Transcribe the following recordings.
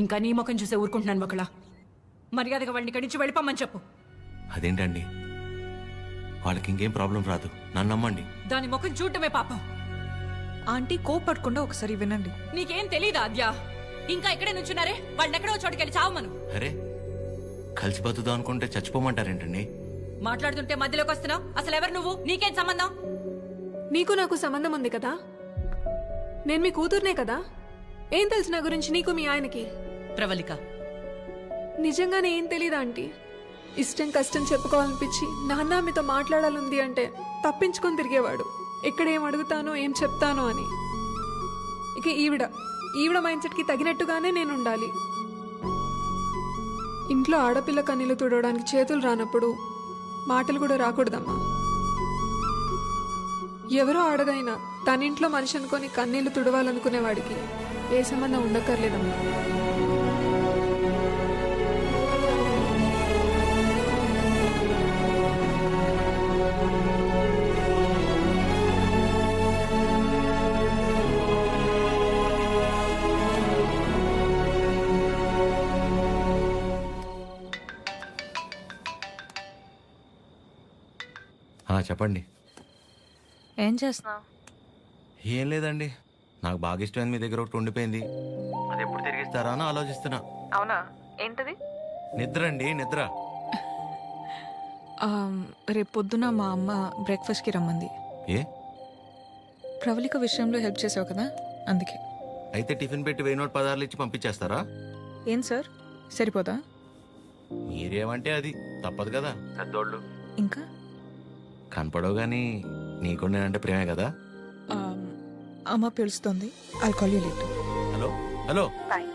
ఇంకా నీ ముఖం చూసే ఊరుకుంటున్నాను ఒకలా. మర్యాదగా వాడిని ఇక్కడి నుంచి వెళ్ళిపోమని చెప్పు. అదేంటండి, వాళ్ళకి ఇంకేం ప్రాబ్లం రాదు, నన్ను నమ్మండి. దాని ముఖం చూడటమే పాపం. ఆంటీ కోపడకుండా ఒకసారి వినండి. నీకేం తెలీదా ఆద్యా? ఇంకా ఇక్కడే నుంచున్నారే, వాళ్ళని ఎక్కడో చోటుకెళ్ళి చావమను. అరే, కలిసి బతుకుదాం అనుకుంటే చచ్చిపోమంటారేంటండి? మాట్లాడుతుంటే మధ్యలోకి వస్తున్నావు. అసలు ఎవరు నువ్వు? నీకేం సంబంధం? నీకు నాకు సంబంధం ఉంది కదా. నేను మీ కూతుర్నే కదా. ఏం తెలుసు నా గురించి నీకు మీ ఆయనకి? ప్రవళిక, నిజంగానే ఏం తెలీదా ఆంటీ? ఇష్టం కష్టం చెప్పుకోవాలనిపించి నాన్న మీతో మాట్లాడాలంది అంటే తప్పించుకొని తిరిగేవాడు. ఎక్కడ ఏం అడుగుతానో ఏం చెప్తానో అని. ఇక ఈవిడ మైండ్ సెట్కి తగినట్టుగానే నేను ఉండాలి. ఇంట్లో ఆడపిల్ల కన్నీళ్లు తుడవడానికి చేతులు రానప్పుడు మాటలు కూడా రాకూడదమ్మా. ఎవరో ఆడదైనా తన ఇంట్లో మనిషి అనుకొని కన్నీళ్లు తుడవాలనుకునేవాడికి ఏ సంబంధం ఉండక్కర్లేదమ్మా. చెప్పండి. ఏం చేస్తున్నావు? ఏం లేదండి, నాకు బాగా ఇష్టమైన మీ దగ్గర ఒకటి ఉండిపోయింది. అది ఎప్పుడు తిరిగిస్తారా అని ఆలోచిస్తున్నా. అవునా? ఏంటది? నిద్ర అండి, నిద్ర. రేపు పొద్దున మా అమ్మ బ్రేక్ఫాస్ట్కి రమ్మంది. ఏ? ప్రవళిక విషయంలో హెల్ప్ చేసావు కదా, అందుకే. అయితే టిఫిన్ పెట్టి 1000 నోట్ 10 ఇచ్చి పంపించేస్తారా? ఏం సార్, సరిపోదా? మీరేమంటే అది తప్పదు కదా, పెద్దోళ్ళు. ఇంకా కనపడవు కానీ నీకు నేనంటే ప్రేమే కదా. అమ్మ పిలుస్తుంది. I'll call you later. Hello hello. Bye.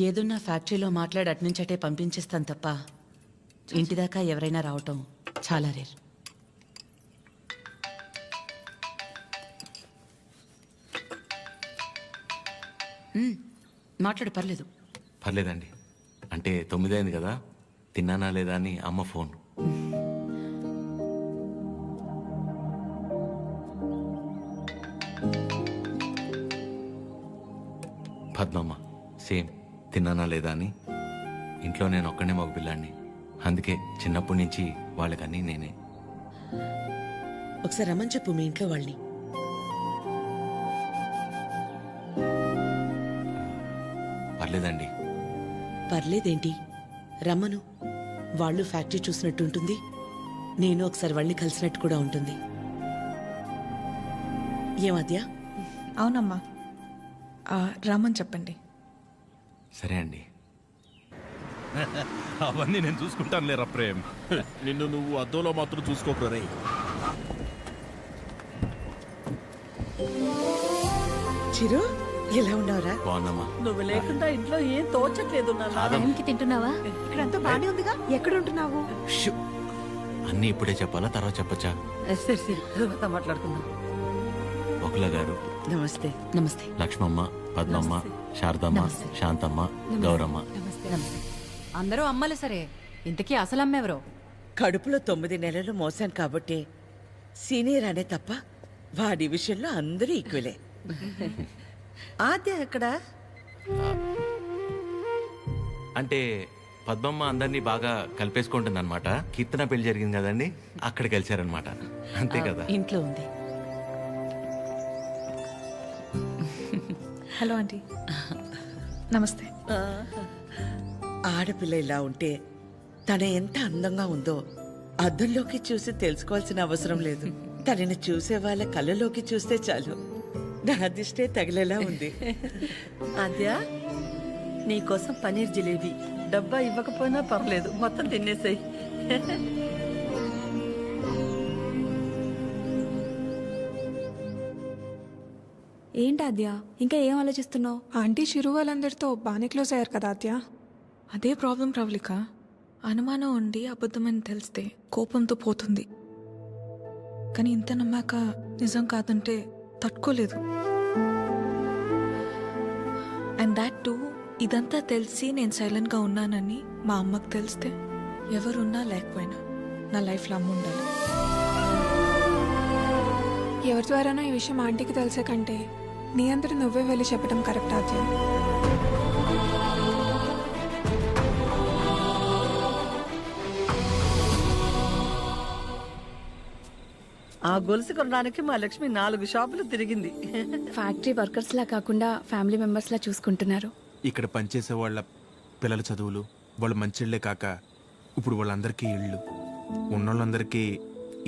ఏదున్నా ఫ్యాక్టరీలో మాట్లాడి అట్నుంచటే పంపించేస్తాను తప్ప ఇంటిదాకా ఎవరైనా రావటం చాలా రేర్. మాట్లాడు, పర్లేదు. పర్లేదండి, అంటే 9 అయింది కదా, తిన్నానా లేదా అని అమ్మ ఫోన్. పద్మమ్మ సేమ్, తిన్నానా లేదా అని. ఇంట్లో నేను ఒక్కనే మగ పిల్లాన్ని, అందుకే చిన్నప్పటి నుంచి వాళ్ళకన్నీ నేనే. ఒకసారి రమ్మని చెప్పు మీ ఇంట్లో వాళ్ళని. పర్లేదండి. పర్లేదేంటి, రమ్మను. వాళ్ళు ఫ్యాక్టరీ చూసినట్టు ఉంటుంది, నేను ఒకసారి వాళ్ళని కలిసినట్టు కూడా ఉంటుంది. ఏమద్యా? అవునమ్మా, రమ్మని చెప్పండి. సరే అండి. అవన్నీ నేను చూసుకుంటాను లేరా ప్రేమ్. నిన్ను నువ్వు అద్దంలో మాత్రం చూసుకోకు రే. చిరు, ఎలా ఉన్నావురా? బాగున్నామా? నువ్వు లేకుండా ఇంట్లో ఏం తోచట్లేదు. తింటున్నావా? ఇక్కడంతా బానే ఉందిగా. ఎక్కడ ఉంటున్నావు? షూ. అన్నీ ఇప్పుడే చెప్పాలా, తర్వాత చెప్పచ్చా? సరే తర్వాత మాట్లాడుకుందాం. బకుల గారు నమస్తే. నమస్తే. లక్ష్మమ్మ, పద్మమ్మ, శారదమ్మ, శాంతమ్మ, గౌరమ్మ. అందరూ అమ్మలు సరే, ఇంతకీ అసలు అమ్మెవరో? కడుపులో 9 నెలలు మోసాను కాబట్టి సీనియర్ అనే తప్ప వాడి విషయంలో అందరూ ఈక్వలే. ఆద్య ఎక్కడ? అంటే పద్మమ్మ అందరినీ బాగా కలిపేసుకుంటుంది అనమాట. కీర్తన పెళ్లి జరిగింది కదండి, అక్కడ కలిశారనమాట. అంతే కదా. ఇంట్లో ఉంది. Hello aunty. నమస్తే. ఆడపిల్ల ఇలా ఉంటే తన ఎంత అందంగా ఉందో అద్దంలోకి చూసి తెలుసుకోవాల్సిన అవసరం లేదు. తనని చూసే వాళ్ళ కళ్ళలోకి చూస్తే చాలు. నా దిష్టే తగిలేలా ఉంది. ఆద్య, నీకోసం పనీర్ జిలేబీ. డబ్బా ఇవ్వకపోయినా పర్లేదు, మొత్తం తినేసాయి. ఏంటి ఆద్య, ఇంకా ఏం ఆలోచిస్తున్నావు? ఆంటీ చిరు వాళ్ళందరితో బాగానే క్లోజ్ అయ్యారు కదా ఆద్య. అదే ప్రాబ్లం ప్రవళిక. అనుమానం ఉండి అబద్ధమని తెలిస్తే కోపంతో పోతుంది. కానీ ఇంత నమ్మాక నిజం కాదంటే తట్టుకోలేదు. అండ్ దాట్ టూ, ఇదంతా తెలిసి నేను సైలెంట్గా ఉన్నానని మా అమ్మకు తెలిస్తే ఎవరున్నా లేకపోయినా నా లైఫ్లో అమ్మ ఉండాలి. ఎవరి ద్వారానో ఈ విషయం ఆంటీకి తెలిసే కంటే నీ అంతటి నువ్వే వెళ్ళి చెప్పడం కరెక్ట్ ఆద్య. ఆ గొలుసు కొనడానికి మా లక్ష్మి 4 షాపులు తిరిగింది. ఫ్యాక్టరీ వర్కర్స్ లా కాకుండా ఫ్యామిలీ మెంబర్స్ లా చూసుకుంటున్నారు. ఇక్కడ పనిచేసే వాళ్ళ పిల్లల చదువులు, వాళ్ళు మంచిళ్లే కాక ఇప్పుడు వాళ్ళందరికీ ఇళ్ళు ఉన్నోళ్ళందరికీ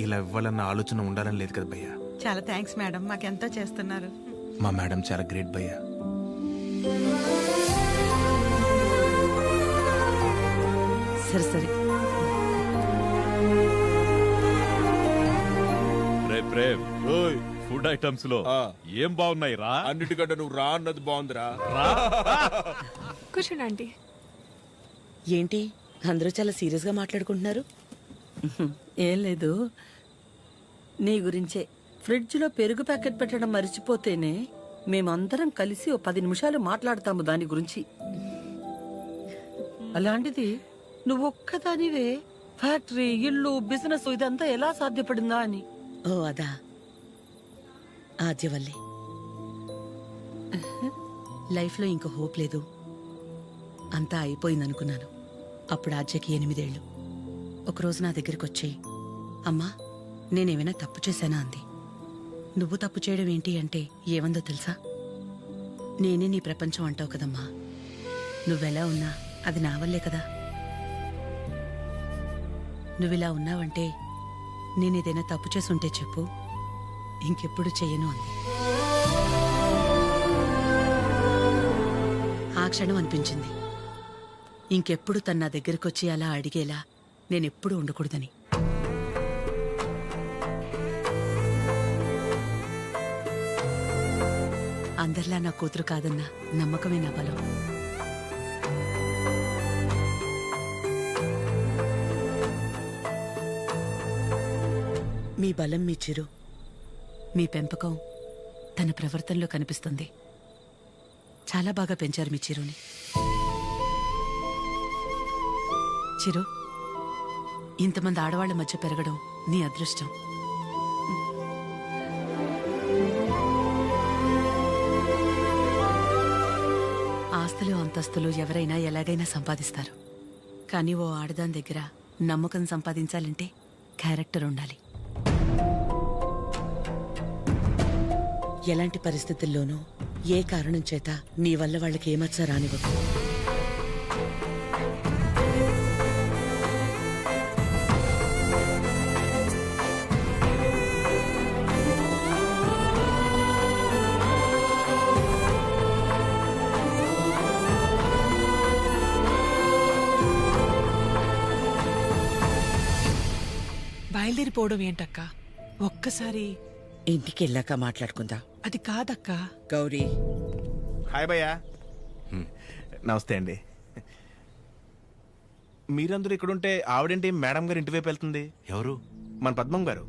ఇలా ఇవ్వాలన్న ఆలోచన ఉండాలని లేదు కదా భయ్యా. చాలా థ్యాంక్స్ మేడం, మాకెంతో చేస్తున్నారు. మా మేడం చాలా గ్రేట్ భయ్యా. సరే సరే, రే ప్రేమ్, ఫుడ్ ఐటమ్స్ లో ఏం బాగున్నాయి రా? అన్నిటికంటే నువ్వు రా అన్నది బాగుందిరా. కూర్చోండి ఆంటీ. ఏంటి అందరూ చాలా సీరియస్గా మాట్లాడుకుంటున్నారు? ఏం లేదు, నీ గురించే. ఫ్రిడ్జ్లో పెరుగు ప్యాకెట్ పెట్టడం మర్చిపోతేనే మేమందరం కలిసి ఓ 10 నిమిషాలు మాట్లాడతాము దాని గురించి. అలాంటిది నువ్వు ఒక్కదానివే ఫ్యాక్టరీ, ఇల్లు, బిజినెస్ ఇదంతా ఎలా సాధ్యపడిందా అని. ఓ అదా, ఆద్య వల్లే. లైఫ్లో ఇంకో హోప్ లేదు, అంతా అయిపోయిందనుకున్నాను. అప్పుడు ఆద్యకి 8 ఏళ్ళు. ఒకరోజు నా దగ్గరికి వచ్చి, అమ్మా నేనేమైనా తప్పు చేశానా అంది. నువ్వు తప్పు చేయడం ఏంటి అంటే ఏమందో తెలుసా? నేనే నీ ప్రపంచం అంటావు కదమ్మా, నువ్వెలా ఉన్నా అది నా వల్లే కదా. నువ్విలా ఉన్నావంటే నేనేదైనా తప్పు చేసుంటే చెప్పు, ఇంకెప్పుడు చెయ్యను అంది. ఆ క్షణం అనిపించింది ఇంకెప్పుడు తన నా దగ్గరికి వచ్చి అలా అడిగేలా నేనెప్పుడు ఉండకూడదని. అందరిలా నా కూతురు కాదన్న నమ్మకమే నా బలం. మీ బలం మీ చిరు, మీ పెంపకం తన ప్రవర్తనలో కనిపిస్తుంది. చాలా బాగా పెంచారు మీ చిరుని. చిరు, ఇంతమంది ఆడవాళ్ల మధ్య పెరగడం నీ అదృష్టం. ఆస్తులు అంతస్తులు ఎవరైనా ఎలాగైనా సంపాదిస్తారు, కానీ ఓ ఆడదాని దగ్గర నమ్మకం సంపాదించాలంటే క్యారెక్టర్ ఉండాలి. ఎలాంటి పరిస్థితుల్లోనూ ఏ కారణం చేత నీ వల్ల వాళ్ళకి ఏమచ్చా రానివ్వకు. బయలుదేరిపోవడం ఏంటక్క? ఒక్కసారి ఇంటికి వెళ్ళాక మాట్లాడుకుందాం. అది కాదక్క. గౌరీ, హాయ్ భయ్యా. నమస్తే అండి. మీరందరూ ఇక్కడుంటే ఆవిడేంటి మేడం గారు ఇంటి వైపు వెళ్తుంది? ఎవరు? మన పద్మం గారు.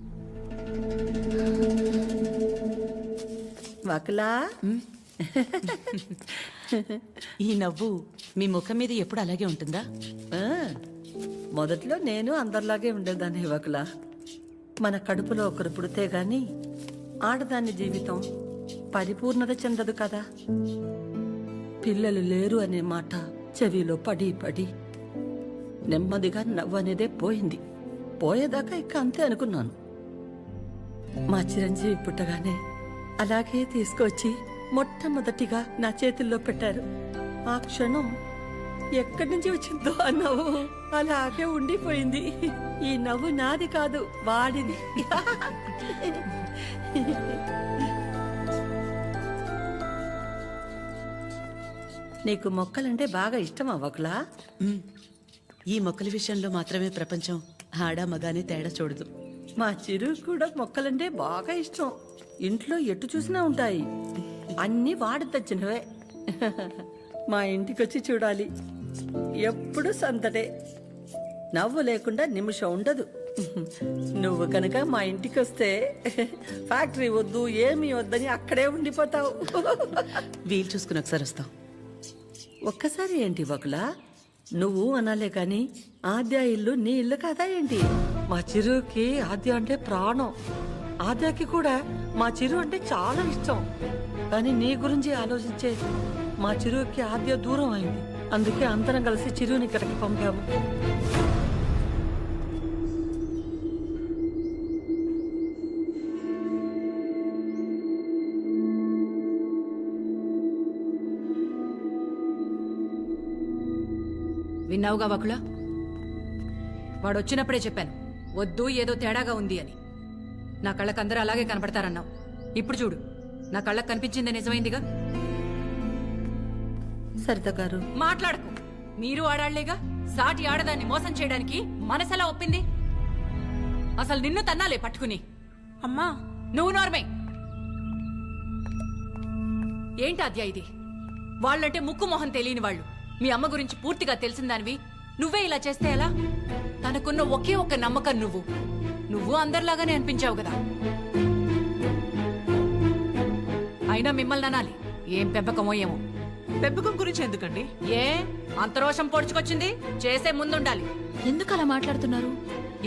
వకలా, ఈ నవ్వు మీ ముఖం మీద ఎప్పుడు అలాగే ఉంటుందా? ఆ, మొదట్లో నేను అందరిలాగే ఉండేదాన్ని వకలా. మన కడుపులో ఒకరు పుడితే గాని ఆడదాని జీవితం పరిపూర్ణత చెందదు కదా. పిల్లలు లేరు అనే మాట చెవిలో పడి పడి నెమ్మదిగా నవ్వు అనేదే పోయింది. పోయేదాకా ఇక అంతే అనుకున్నాను. మా చిరంజీవి పుట్టగానే అలాగే తీసుకొచ్చి మొట్టమొదటిగా నా చేతుల్లో పెట్టారు. ఆ క్షణం ఎక్కడి నుంచి వచ్చిందో ఆ నవ్వు అలాగే ఉండిపోయింది. ఈ నవ్వు నాది కాదు, వాడిది. నీకు మొక్కలంటే బాగా ఇష్టమా వకలా? ఈ మొక్కల విషయంలో మాత్రమే ప్రపంచం ఆడా మగానే తేడా చూడదు. మా చిరు కూడా మొక్కలంటే బాగా ఇష్టం. ఇంట్లో ఎటు చూసినా ఉంటాయి. అన్నీ వాడి తెచ్చినవే. మా ఇంటికొచ్చి చూడాలి, ఎప్పుడు సందడే. నవ్వు లేకుండా నిమిషం ఉండదు. నువ్వు కనుక మా ఇంటికి వస్తే ఫ్యాక్టరీ వద్దు ఏమీ వద్దని అక్కడే ఉండిపోతావు. వీలు చూసుకుని ఒకసారి వస్తాం. ఒక్కసారి ఏంటి వకులా, నువ్వు అనాలే కాని ఆద్య ఇల్లు నీ ఇల్లు కాదా ఏంటి? మా చిరుకి ఆద్య అంటే ప్రాణం. ఆద్యకి కూడా మా చిరు అంటే చాలా ఇష్టం. కానీ నీ గురించి ఆలోచించే మా చిరుకి ఆద్య దూరం అయింది. అందుకే అందరం కలిసి చిరుని ఇక్కడికి పంపాము. విన్నావుగా వకుల, వాడు వచ్చినప్పుడే చెప్పాను వద్దు, ఏదో తేడాగా ఉంది అని. నా కళ్ళకు అందరూ అలాగే కనపడతారన్నావు. ఇప్పుడు చూడు, నా కళ్ళకు కనిపించింది నిజమైందిగా. సరిత గారు మాట్లాడకు. మీరు ఆడాళ్లేగా. సాటి ఆడదాన్ని మోసం చేయడానికి మనసెలా ఒప్పింది? అసలు నిన్ను తన్నాలే పట్టుకుని. అమ్మా నువ్వు నోర్మే. ఏంటి అద్యా ఇది? వాళ్ళంటే ముక్కు మొహం తెలియని వాళ్ళు. మీ అమ్మ గురించి పూర్తిగా తెలిసిందానివి నువ్వే ఇలా చేస్తే ఎలా? తనకున్న ఒకే ఒక్క నమ్మకం నువ్వు అందరిలాగానే అనిపించావు కదా. అయినా మిమ్మల్ని అనాలి. ఏం పెంపకమో ఏమో. పెంపకం గురించి ఎందుకండి? ఏ అంత రోషం పొడుచుకొచ్చింది? చేసే ముందుండాలి. ఎందుకు అలా మాట్లాడుతున్నారు?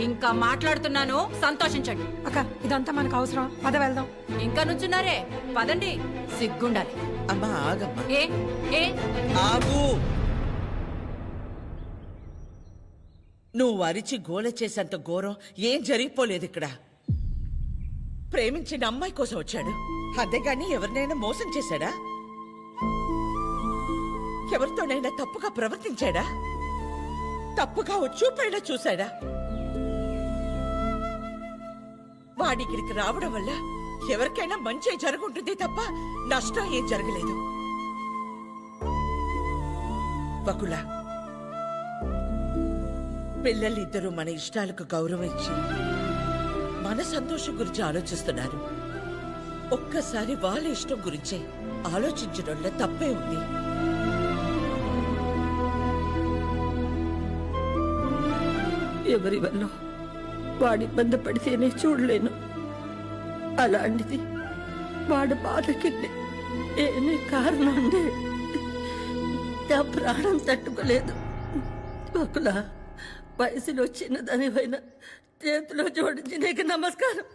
ఇంకా మాట్లాడుతున్నాను, సంతోషించండి. అక్క ఇదంతా మనకు అవసరం, పద వెళ్దాం. ఇంకా నుంచున్నారే, పదండి. సిగ్గుండాలి. అమ్మా ఆగమ్మా, ఏ ఏ ఆగు. నువ్వు అరిచి గోల చేసేంత ఘోరం ఏం జరిగిపోలేదు ఇక్కడ. ప్రేమించిన అమ్మాయి కోసం వచ్చాడు, అంతేగాని ఎవరినైనా మోసం చేశాడా? ఎవరితోనైనా తప్పుగా ప్రవర్తించాడా? తప్పుగా చూపైనా చూశాడా? వాడికిడికి రావడం వల్ల ఎవరికైనా మంచి జరుగుంటుంది తప్ప నష్టం ఏం జరగలేదు. వకుల, పిల్లలిద్దరూ మన ఇష్టాలకు గౌరవం ఇచ్చి మన సంతోషం గురించి ఆలోచిస్తున్నారు. ఒక్కసారి వాళ్ళ ఇష్టం గురించే ఆలోచించడంలో తప్పే ఉంది. ఎవరి వల్ల వాడి ఇబ్బంది పడితేనే చూడలేను. అలాంటిది వాడు బాధకి ఏమీ కారణం ఉండే నా ప్రాణం తట్టుకోలేదు. ఒకలా వయసులో చిన్నదానివైనా చేతిలో జోడించి నీకు నమస్కారం.